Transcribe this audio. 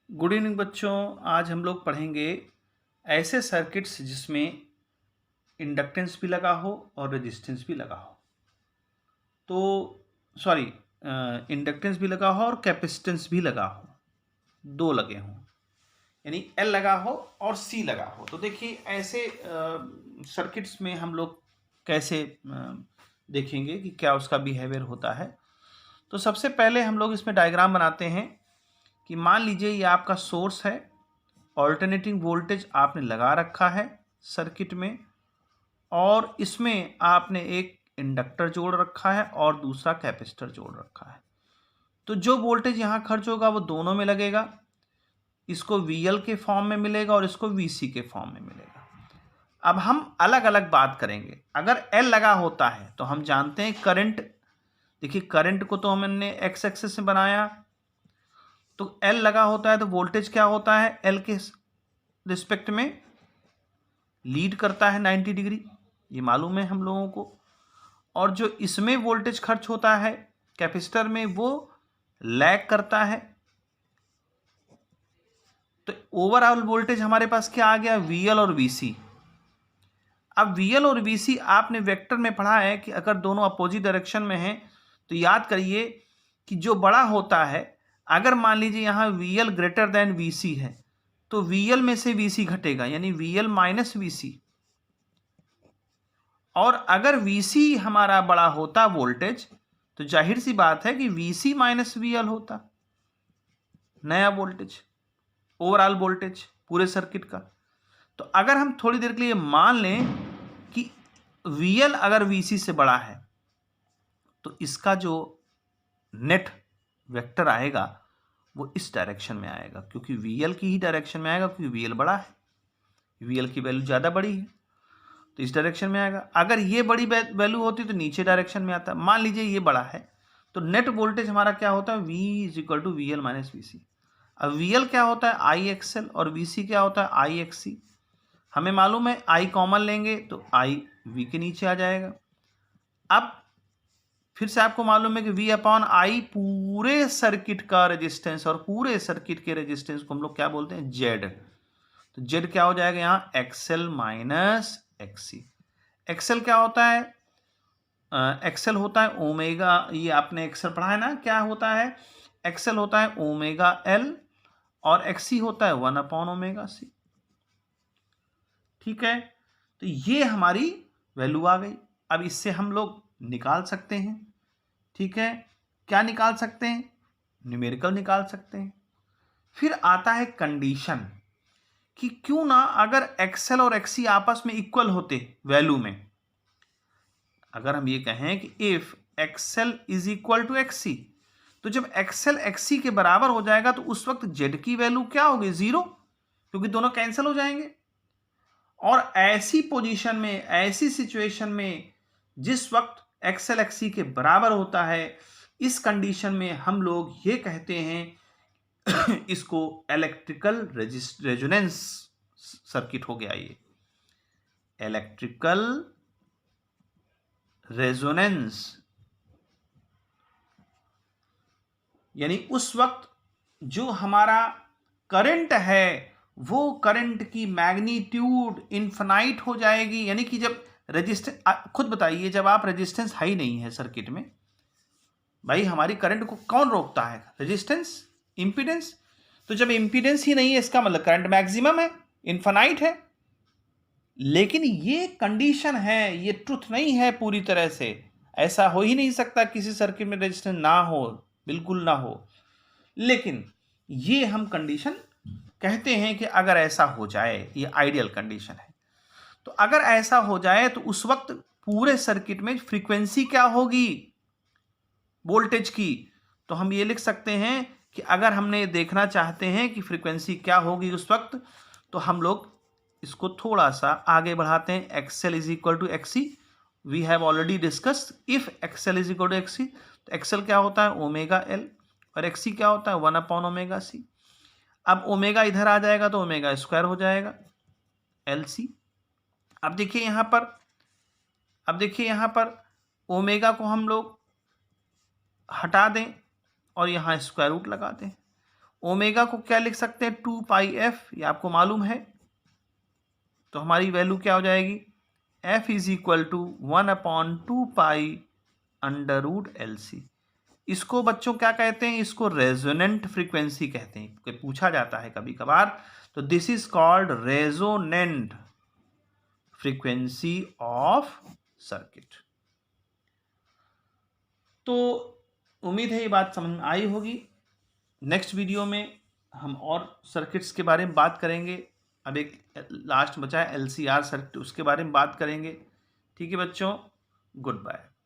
Good evening बच्चों। आज हम लोग पढ़ेंगे ऐसे सर्किट्स जिसमें इंडक्टेंस भी लगा हो और रेजिस्टेंस भी लगा हो। तो सॉरी, इंडक्टेंस भी लगा हो और कैपेसिटेंस भी लगा हो, दो लगे हों, यानी एल लगा हो और सी लगा हो। तो देखिए ऐसे सर्किट्स में हम लोग कैसे देखेंगे कि क्या उसका बिहेवियर होता है। तो सबसे पहले हम लोग इसमें डायग्राम बनाते हैं कि मान लीजिए ये आपका सोर्स है, ऑल्टरनेटिंग वोल्टेज आपने लगा रखा है सर्किट में, और इसमें आपने एक इंडक्टर जोड़ रखा है और दूसरा कैपेसिटर जोड़ रखा है। तो जो वोल्टेज यहाँ खर्च होगा वो दोनों में लगेगा, इसको VL के फॉर्म में मिलेगा और इसको VC के फॉर्म में मिलेगा। अब हम अलग अलग बात करेंगे। अगर L लगा होता है तो हम जानते हैं करंट, देखिए करंट को तो हमने एक्स एक्सिस में बनाया, तो L लगा होता है तो वोल्टेज क्या होता है, L के रिस्पेक्ट में लीड करता है 90 डिग्री, ये मालूम है हम लोगों को। और जो इसमें वोल्टेज खर्च होता है कैपेसिटर में, वो लैग करता है। तो ओवरऑल वोल्टेज हमारे पास क्या आ गया, VL और VC। अब VL और VC आपने वेक्टर में पढ़ा है कि अगर दोनों अपोजिट डायरेक्शन में हैं तो याद करिए कि जो बड़ा होता है, अगर मान लीजिए यहाँ VL ग्रेटर देन VC है तो VL में से VC घटेगा, यानी VL माइनस VC। और अगर VC हमारा बड़ा होता वोल्टेज तो जाहिर सी बात है कि VC माइनस VL होता नया वोल्टेज, ओवरऑल वोल्टेज पूरे सर्किट का। तो अगर हम थोड़ी देर के लिए मान लें कि VL अगर VC से बड़ा है तो इसका जो नेट वेक्टर आएगा वो इस डायरेक्शन में आएगा, क्योंकि VL की ही डायरेक्शन में आएगा, क्योंकि VL बड़ा है, VL की वैल्यू ज़्यादा बड़ी है तो इस डायरेक्शन में आएगा। अगर ये बड़ी वैल्यू होती तो नीचे डायरेक्शन में आता। मान लीजिए ये बड़ा है तो नेट वोल्टेज हमारा क्या होता है, V is equal to VL minus VC। अब VL क्या होता है, IXL, और VC क्या होता है, IXC। हमें मालूम है I कॉमन लेंगे तो I V के नीचे आ जाएगा। अब फिर से आपको मालूम है कि V अपॉन I पूरे सर्किट का रेजिस्टेंस, और पूरे सर्किट के रेजिस्टेंस को हम लोग क्या बोलते हैं, Z। तो Z क्या हो जाएगा यहाँ, XL माइनस XC। XL क्या होता है, XL होता है ओमेगा, ये आपने XL पढ़ा है ना, क्या होता है, XL होता है ओमेगा L और XC होता है 1 अपॉन ओमेगा C। ठीक है, तो ये हमारी वैल्यू आ गई। अब इससे हम लोग निकाल सकते हैं, ठीक है, क्या निकाल सकते हैं, न्यूमेरिकल निकाल सकते हैं। फिर आता है कंडीशन कि क्यों ना अगर XL और XC आपस में इक्वल होते वैल्यू में, अगर हम ये कहें कि if XL is equal to XC, तो जब XL XC के बराबर हो जाएगा तो उस वक्त Z की वैल्यू क्या होगी, 0, क्योंकि दोनों कैंसिल हो जाएंगे। और ऐसी पोजीशन में, ऐसी सिचुएशन में जिस वक्त XL XC के बराबर होता है, इस कंडीशन में हम लोग ये कहते हैं इसको इलेक्ट्रिकल रेजोनेंस सर्किट हो गया। ये इलेक्ट्रिकल रेजोनेंस, यानी उस वक्त जो हमारा करंट है वो करंट की मैग्नीट्यूड इन्फिनाइट हो जाएगी। यानी कि जब रेजिस्टेंस, खुद बताइए, जब आप रेजिस्टेंस हाई नहीं है सर्किट में, भाई हमारी करंट को कौन रोकता है, रेजिस्टेंस, इंपीडेंस। तो जब इंपीडेंस ही नहीं है इसका मतलब करंट मैक्सिमम है, इन्फिनाइट है। लेकिन ये कंडीशन है, ये ट्रुथ नहीं है पूरी तरह से। ऐसा हो ही नहीं सकता किसी सर्किट में रेजिस्टेंस ना हो, बिल्कुल ना हो। लेकिन ये हम कंडीशन कहते हैं कि अगर ऐसा हो जाए, ये आइडियल कंडीशन है। तो अगर ऐसा हो जाए तो उस वक्त पूरे सर्किट में फ्रीक्वेंसी क्या होगी वोल्टेज की, तो हम ये लिख सकते हैं कि अगर हमने देखना चाहते हैं कि फ्रीक्वेंसी क्या होगी उस वक्त, तो हम लोग इसको थोड़ा सा आगे बढ़ाते हैं। XL is equal to XC, we have already discussed. If XL is equal to XC, तो XL क्या होता है, ओमेगा L, और XC क्या होता है, 1 अपॉन ओमेगा C। अब ओमेगा इधर आ जाएगा तो ओमेगा स्क्वायर हो जाएगा LC। अब देखिए यहाँ पर ओमेगा को हम लोग हटा दें और यहाँ स्क्वायर रूट लगा दें। ओमेगा को क्या लिख सकते हैं, 2πf, ये आपको मालूम है। तो हमारी वैल्यू क्या हो जाएगी, f is equal to 1/2π√LC। इसको बच्चों क्या कहते हैं, इसको रेजोनेंट फ्रीक्वेंसी कहते हैं, कि पूछा जाता है कभी कभार। तो this is called resonant frequency of circuit. तो उम्मीद है ये बात समझ में आई होगी। नेक्स्ट वीडियो में हम और सर्किट्स के बारे में बात करेंगे। अब एक लास्ट बचा है LCR सर्किट, उसके बारे में बात करेंगे। ठीक है बच्चों, गुड बाय।